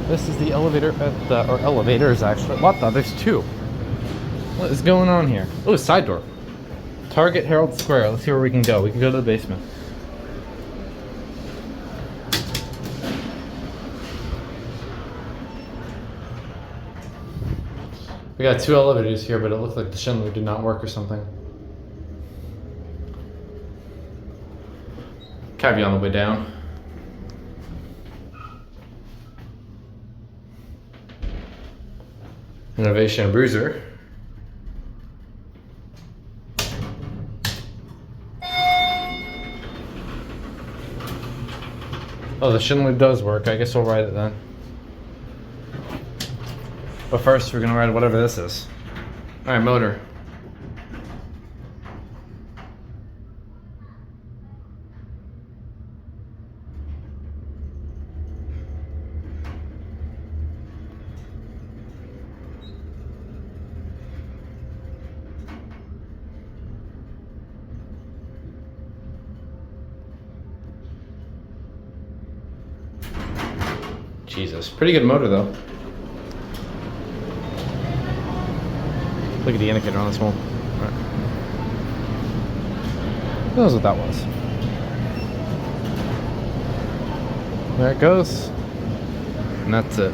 This is the elevator at the, or elevators actually. What the? There's two. What is going on here? Oh, side door. Target Herald Square. Let's see where we can go. We can go to the basement. We got two elevators here, but it looked like the Schindler did not work or something. Caveat on the way down. Innovation Bruiser. Oh, the Schindler does work. I guess we'll ride it then. But first, we're gonna ride whatever this is. All right, motor. Jesus, pretty good motor though. Look at the indicator on this one. All right. Who knows what that was? There it goes. And that's it.